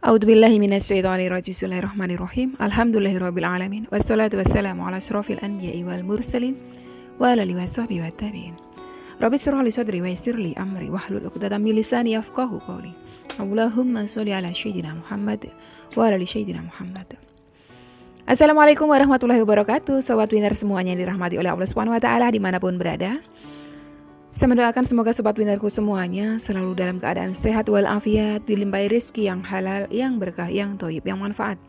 A'udzubillahi minasyaitonirrajim. Bismillahirrahmanirrahim. Alhamdulillahirabbil alamin. Wassalatu wassalamu ala asyrofil anbiya'i wal mursalin wa ala alihi washabbihi wattabi'in. Rabbi shrah li sadri wa yassir li amri wahlul 'uqdatam min lisani yafqahu qawli. Allahumma shalli ala sayyidina Muhammad wa ala ali sayyidina Muhammad. Assalamualaikum warahmatullahi wabarakatuh. Sobat Winner semuanya yang dirahmati oleh Allah Subhanahu wa taala dimanapun berada. Saya mendoakan semoga sobat winnerku semuanya selalu dalam keadaan sehat walafiat, dilimpahi rezeki yang halal, yang berkah, yang thayyib, yang manfaat.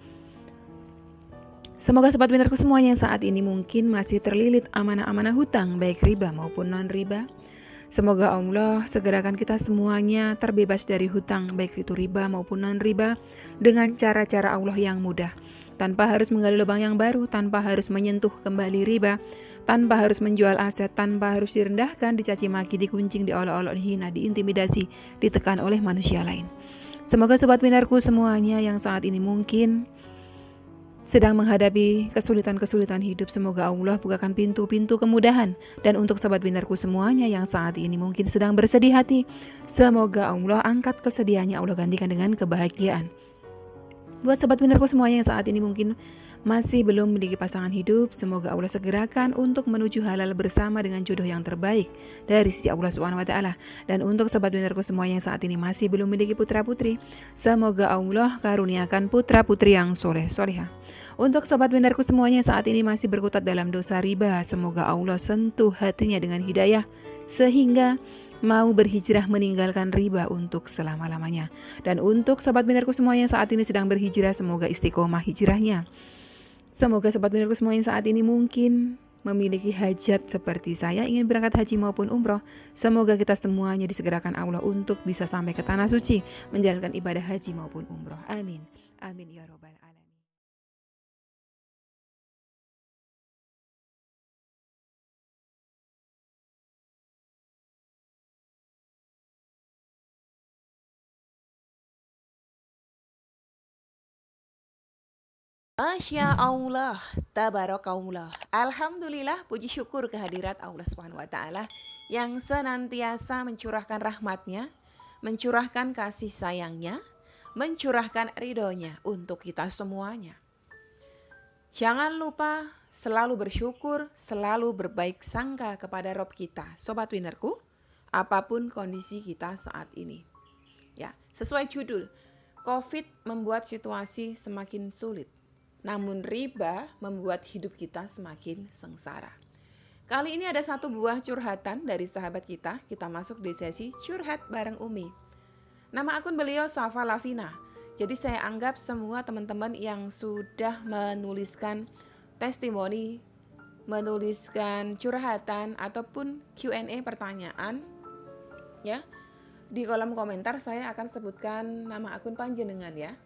Semoga sobat winnerku semuanya yang saat ini mungkin masih terlilit amanah-amanah hutang, baik riba maupun non-riba. Semoga Allah segerakan kita semuanya terbebas dari hutang, baik itu riba maupun non-riba, dengan cara-cara Allah yang mudah. Tanpa harus menggali lubang yang baru, tanpa harus menyentuh kembali riba, tanpa harus menjual aset, tanpa harus direndahkan, dicaci maki, dikuncing, diolok-olok, dihina, diintimidasi, ditekan oleh manusia lain. Semoga sobat winnerku semuanya yang saat ini mungkin sedang menghadapi kesulitan-kesulitan hidup, semoga Allah bukakan pintu-pintu kemudahan. Dan untuk sobat winnerku semuanya yang saat ini mungkin sedang bersedih hati, semoga Allah angkat kesedihannya, Allah gantikan dengan kebahagiaan. Buat sobat winnerku semuanya yang saat ini mungkin masih belum memiliki pasangan hidup, semoga Allah segerakan untuk menuju halal bersama dengan jodoh yang terbaik dari sisi Allah Subhanahu wa taala. Dan untuk sobat winnerku semuanya yang saat ini masih belum memiliki putra-putri, semoga Allah karuniakan putra-putri yang soleh-solehah. Untuk sobat winnerku semuanya yang saat ini masih berkutat dalam dosa riba, semoga Allah sentuh hatinya dengan hidayah sehingga mau berhijrah meninggalkan riba untuk selama-lamanya. Dan untuk sobat winnerku semuanya yang saat ini sedang berhijrah, semoga istiqomah hijrahnya. Semoga sobat winnerku semuanya saat ini mungkin memiliki hajat seperti saya, ingin berangkat haji maupun umroh. Semoga kita semuanya disegerakan Allah untuk bisa sampai ke tanah suci, menjalankan ibadah haji maupun umroh. Amin. Amin ya robbal alamin. Masya Allah, tabarakallah. Alhamdulillah, puji syukur kehadirat Allah Subhanahu wa taala yang senantiasa mencurahkan rahmatnya, mencurahkan kasih sayangnya, mencurahkan ridhonya untuk kita semuanya. Jangan lupa selalu bersyukur, selalu berbaik sangka kepada Rob kita, sobat winnerku, apapun kondisi kita saat ini. Ya, sesuai judul, COVID membuat situasi semakin sulit. Namun riba membuat hidup kita semakin sengsara. Kali ini ada satu buah curhatan dari sahabat kita masuk di sesi curhat bareng Umi. Nama akun beliau Safa Lavina. Jadi saya anggap semua teman-teman yang sudah menuliskan testimoni, menuliskan curhatan ataupun Q&A pertanyaan, ya, di kolom komentar saya akan sebutkan nama akun panjenengan ya.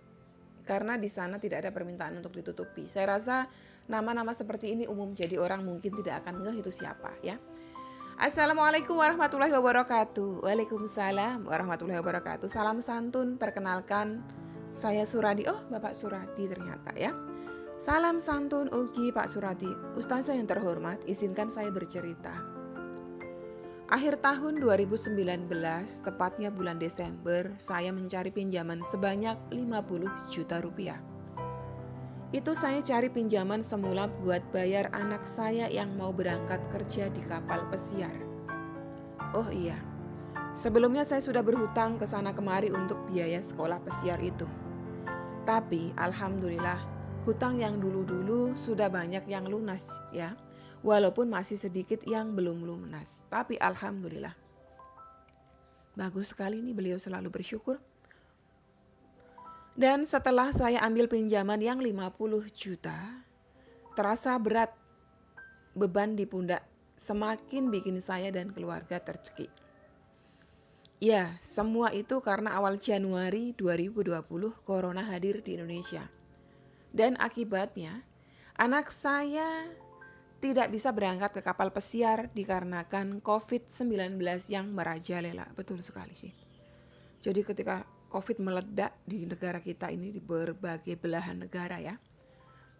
Karena di sana tidak ada permintaan untuk ditutupi. Saya rasa nama-nama seperti ini umum, jadi orang mungkin tidak akan ngeh itu siapa ya. Assalamualaikum warahmatullahi wabarakatuh. Waalaikumsalam warahmatullahi wabarakatuh. Salam santun, perkenalkan saya Suradi. Oh, Bapak Suradi ternyata ya. Salam santun Ugi Pak Suradi. Ustazah yang terhormat, izinkan saya bercerita. Akhir tahun 2019, tepatnya bulan Desember, saya mencari pinjaman sebanyak 50 juta rupiah. Itu saya cari pinjaman semula buat bayar anak saya yang mau berangkat kerja di kapal pesiar. Oh iya, sebelumnya saya sudah berhutang ke sana kemari untuk biaya sekolah pesiar itu. Tapi alhamdulillah, hutang yang dulu-dulu sudah banyak yang lunas ya. Walaupun masih sedikit yang belum lunas, tapi alhamdulillah. Bagus sekali nih, beliau selalu bersyukur. Dan setelah saya ambil pinjaman yang 50 juta, terasa berat beban di pundak, semakin bikin saya dan keluarga tercekik. Ya, semua itu karena awal Januari 2020 Corona hadir di Indonesia. Dan akibatnya, anak saya tidak bisa berangkat ke kapal pesiar dikarenakan COVID-19 yang merajalela. Betul sekali sih. Jadi ketika COVID meledak di negara kita ini, di berbagai belahan negara ya,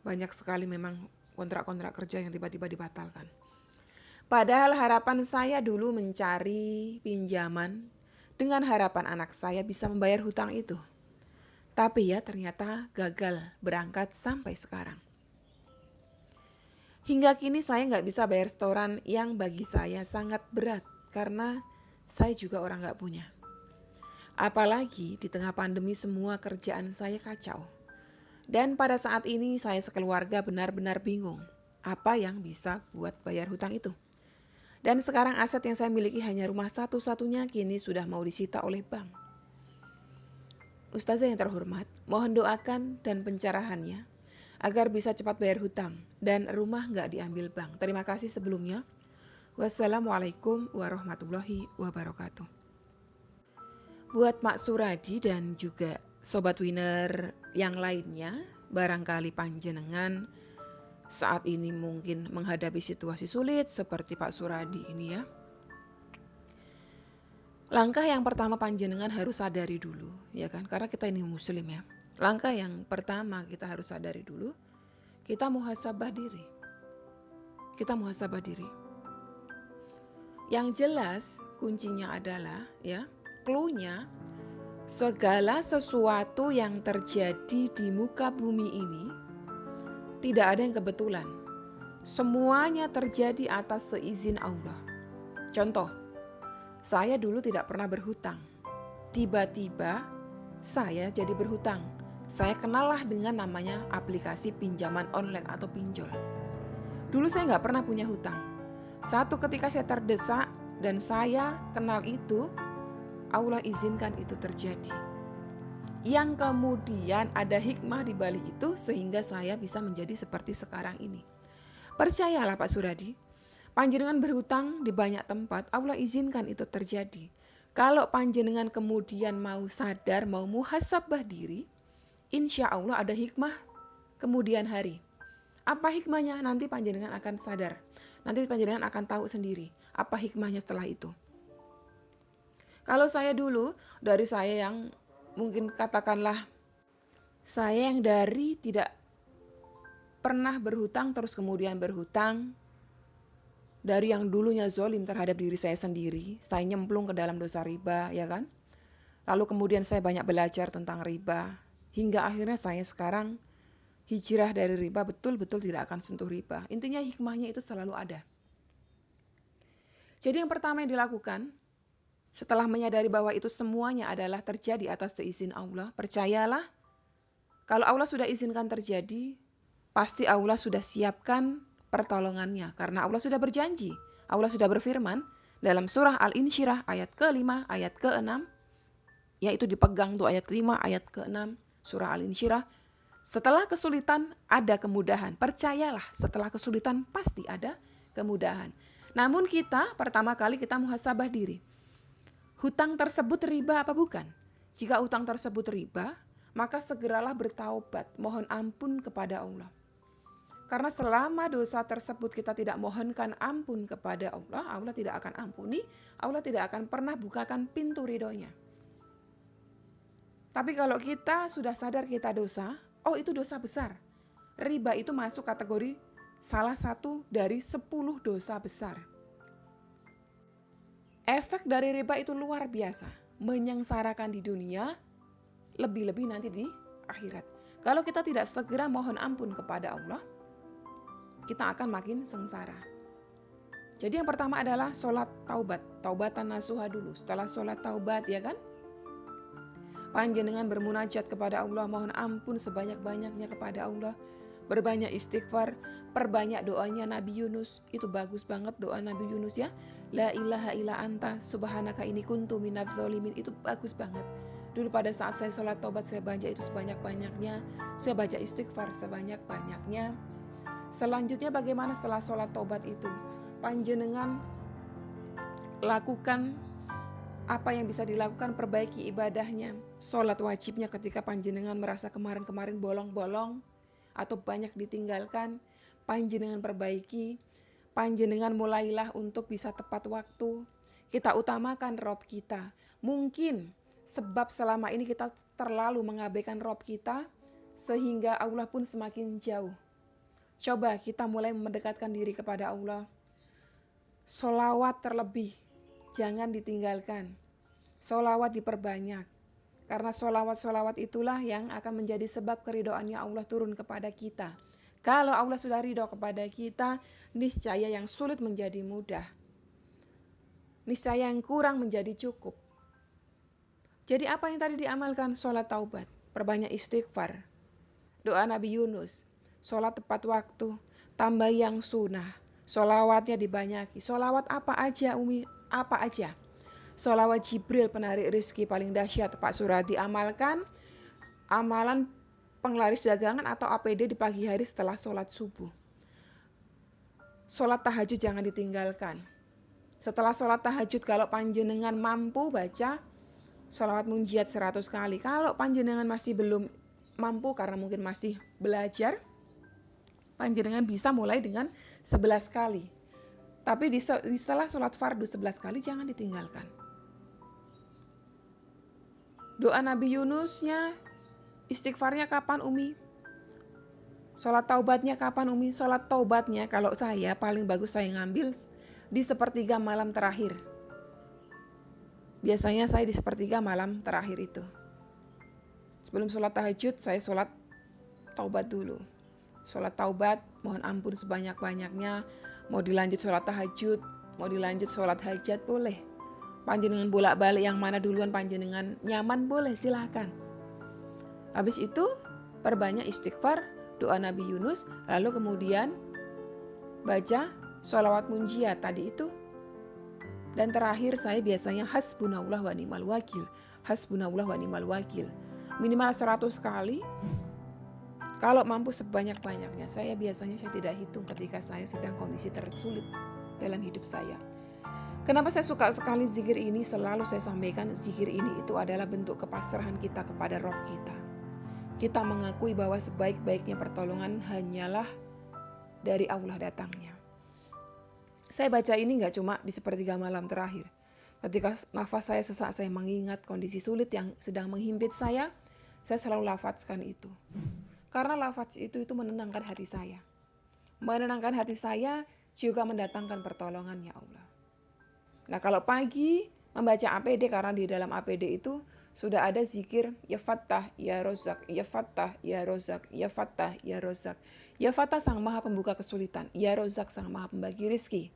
banyak sekali memang kontrak-kontrak kerja yang tiba-tiba dibatalkan. Padahal harapan saya dulu mencari pinjaman dengan harapan anak saya bisa membayar hutang itu. Tapi ya ternyata gagal berangkat sampai sekarang. Hingga kini saya nggak bisa bayar setoran yang bagi saya sangat berat karena saya juga orang nggak punya. Apalagi di tengah pandemi semua kerjaan saya kacau. Dan pada saat ini saya sekeluarga benar-benar bingung apa yang bisa buat bayar hutang itu. Dan sekarang aset yang saya miliki hanya rumah satu-satunya kini sudah mau disita oleh bank. Ustazah yang terhormat, mohon doakan dan pencerahannya agar bisa cepat bayar hutang dan rumah nggak diambil bank. Terima kasih sebelumnya. Wassalamualaikum warahmatullahi wabarakatuh. Buat Mak Suradi dan juga Sobat Winner yang lainnya, barangkali panjenengan saat ini mungkin menghadapi situasi sulit seperti Pak Suradi ini ya. Langkah yang pertama panjenengan harus sadari dulu, ya kan? Karena kita ini muslim ya. Langkah yang pertama kita harus sadari dulu, kita muhasabah diri. Kita muhasabah diri. Yang jelas kuncinya adalah ya, clue-nya segala sesuatu yang terjadi di muka bumi ini tidak ada yang kebetulan. Semuanya terjadi atas seizin Allah. Contoh, saya dulu tidak pernah berhutang. Tiba-tiba saya jadi berhutang. Saya kenallah dengan namanya aplikasi pinjaman online atau pinjol. Dulu saya nggak pernah punya hutang. Satu ketika saya terdesak dan saya kenal itu, Allah izinkan itu terjadi. Yang kemudian ada hikmah di balik itu sehingga saya bisa menjadi seperti sekarang ini. Percayalah Pak Suradi, panjenengan berhutang di banyak tempat, Allah izinkan itu terjadi. Kalau panjenengan kemudian mau sadar, mau muhasabah diri, insya Allah ada hikmah kemudian hari. Apa hikmahnya? Nanti panjenengan akan sadar. Nanti panjenengan akan tahu sendiri apa hikmahnya setelah itu. Kalau saya dulu, dari saya yang mungkin katakanlah, saya yang dari tidak pernah berhutang terus kemudian berhutang, dari yang dulunya zolim terhadap diri saya sendiri, saya nyemplung ke dalam dosa riba, ya kan? Lalu kemudian saya banyak belajar tentang riba, hingga akhirnya saya sekarang hijrah dari riba, betul-betul tidak akan sentuh riba. Intinya hikmahnya itu selalu ada. Jadi yang pertama yang dilakukan, setelah menyadari bahwa itu semuanya adalah terjadi atas seizin Allah, percayalah, kalau Allah sudah izinkan terjadi, pasti Allah sudah siapkan pertolongannya, karena Allah sudah berjanji. Allah sudah berfirman dalam surah Al-Insyirah ayat ke-5, ayat ke-6, yaitu dipegang tuh ayat ke-5, ayat ke-6 surah Al-Insyirah. Setelah kesulitan ada kemudahan. Percayalah, setelah kesulitan pasti ada kemudahan. Namun kita pertama kali kita muhasabah diri. Hutang tersebut riba apa bukan? Jika hutang tersebut riba, maka segeralah bertaubat, mohon ampun kepada Allah. Karena selama dosa tersebut kita tidak mohonkan ampun kepada Allah, Allah tidak akan ampuni, Allah tidak akan pernah bukakan pintu ridhonya. Tapi kalau kita sudah sadar kita dosa, oh itu dosa besar. Riba itu masuk kategori salah satu dari 10 dosa besar. Efek dari riba itu luar biasa, menyengsarakan di dunia, lebih-lebih nanti di akhirat. Kalau kita tidak segera mohon ampun kepada Allah, kita akan makin sengsara. Jadi yang pertama adalah sholat taubat, taubatan nasuha dulu. Setelah sholat taubat ya kan, panjenengan bermunajat kepada Allah, mohon ampun sebanyak-banyaknya kepada Allah, berbanyak istighfar, perbanyak doanya Nabi Yunus. Itu bagus banget doa Nabi Yunus ya. La ilaha illa anta subhanaka inni kuntu minadz dzalimin. Itu bagus banget. Dulu pada saat saya sholat taubat saya baca itu sebanyak-banyaknya, saya baca istighfar sebanyak-banyaknya. Selanjutnya bagaimana setelah sholat taubat itu? Panjenengan lakukan apa yang bisa dilakukan, perbaiki ibadahnya. Sholat wajibnya ketika panjenengan merasa kemarin-kemarin bolong-bolong atau banyak ditinggalkan, panjenengan perbaiki. Panjenengan mulailah untuk bisa tepat waktu. Kita utamakan Rob kita. Mungkin sebab selama ini kita terlalu mengabaikan Rob kita, sehingga Allah pun semakin jauh. Coba kita mulai mendekatkan diri kepada Allah. Sholawat terlebih, jangan ditinggalkan. Sholawat diperbanyak. Karena solawat-solawat itulah yang akan menjadi sebab keridoannya Allah turun kepada kita. Kalau Allah sudah ridho kepada kita, niscaya yang sulit menjadi mudah. Niscaya yang kurang menjadi cukup. Jadi apa yang tadi diamalkan? Sholat taubat, perbanyak istighfar, doa Nabi Yunus, sholat tepat waktu, tambah yang sunnah, sholawatnya dibanyaki. Sholawat apa aja Umi? Apa aja? Sholawat Jibril penarik rizki paling dahsyat Pak Suradi amalkan. Amalan penglaris dagangan atau APD di pagi hari setelah sholat subuh. Sholat tahajud jangan ditinggalkan. Setelah sholat tahajud kalau panjenengan mampu baca sholawat munjiat 100 kali. Kalau panjenengan masih belum mampu karena mungkin masih belajar, panjenengan bisa mulai dengan 11 kali. Tapi setelah sholat fardu 11 kali jangan ditinggalkan. Doa Nabi Yunusnya, istighfarnya kapan Umi? Sholat taubatnya kapan Umi? Sholat taubatnya kalau saya paling bagus saya ngambil di sepertiga malam terakhir. Biasanya saya di sepertiga malam terakhir itu. Sebelum sholat tahajud saya sholat taubat dulu. Sholat taubat, mohon ampun sebanyak-banyaknya. Mau dilanjut sholat tahajud, mau dilanjut sholat hajat boleh. Panjenengan bolak-balik yang mana duluan panjenengan nyaman boleh, silakan. Habis itu perbanyak istighfar, doa Nabi Yunus, lalu kemudian baca sholawat munjiat tadi itu. Dan terakhir saya biasanya hasbunallah wa ni'mal wakil. Hasbunallah wa ni'mal wakil. Minimal 100 kali. Kalau mampu sebanyak-banyaknya. Saya tidak hitung ketika saya sedang kondisi tersulit dalam hidup saya. Kenapa saya suka sekali zikir ini? Selalu saya sampaikan zikir ini itu adalah bentuk kepasrahan kita kepada Roh kita. Kita mengakui bahwa sebaik-baiknya pertolongan hanyalah dari Allah datangnya. Saya baca ini gak cuma di sepertiga malam terakhir. Ketika nafas saya sesak, saya mengingat kondisi sulit yang sedang menghimpit saya selalu lafazkan itu. Karena lafaz itu menenangkan hati saya. Menenangkan hati saya juga mendatangkan pertolongan ya Allah. Nah kalau pagi membaca APD, karena di dalam APD itu sudah ada zikir ya Fattah, ya Rozak, ya Fattah, ya Rozak, ya Fattah, ya Rozak. Ya Fattah sang maha pembuka kesulitan, ya Rozak sang maha pembagi rizki.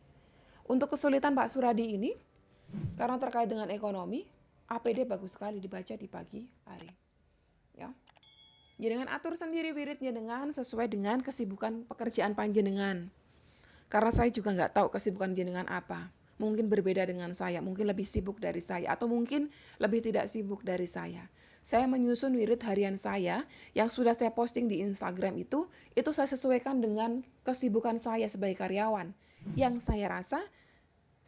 Untuk kesulitan Pak Suradi ini, karena terkait dengan ekonomi, APD bagus sekali dibaca di pagi hari. Ya. Jenengan atur sendiri wiridnya dengan sesuai dengan kesibukan pekerjaan panjenengan. Karena saya juga nggak tahu kesibukan jenengan apa. Mungkin berbeda dengan saya, mungkin lebih sibuk dari saya, atau mungkin lebih tidak sibuk dari saya. Saya menyusun wirid harian saya yang sudah saya posting di Instagram itu saya sesuaikan dengan kesibukan saya sebagai karyawan. Yang saya rasa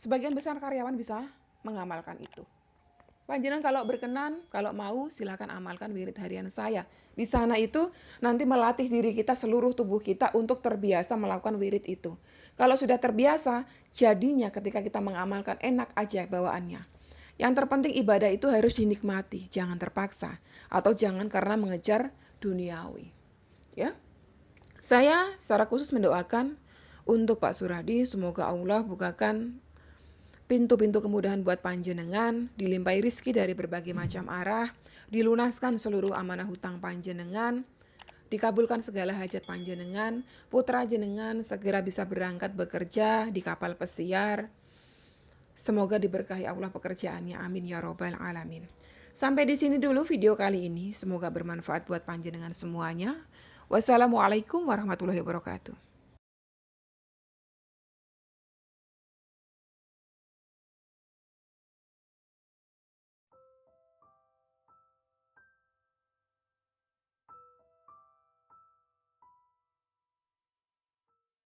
sebagian besar karyawan bisa mengamalkan itu. Panjenengan kalau berkenan, kalau mau silakan amalkan wirid harian saya. Di sana itu nanti melatih diri kita, seluruh tubuh kita untuk terbiasa melakukan wirid itu. Kalau sudah terbiasa, jadinya ketika kita mengamalkan enak aja bawaannya. Yang terpenting ibadah itu harus dinikmati, jangan terpaksa atau jangan karena mengejar duniawi. Ya. Saya secara khusus mendoakan untuk Pak Suradi, semoga Allah bukakan pintu-pintu kemudahan buat panjenengan, dilimpahi rizki dari berbagai macam arah, dilunaskan seluruh amanah hutang panjenengan, dikabulkan segala hajat panjenengan, putra jenengan segera bisa berangkat bekerja di kapal pesiar. Semoga diberkahi Allah pekerjaannya, amin ya robbal alamin. Sampai di sini dulu video kali ini, semoga bermanfaat buat panjenengan semuanya. Wassalamualaikum warahmatullahi wabarakatuh.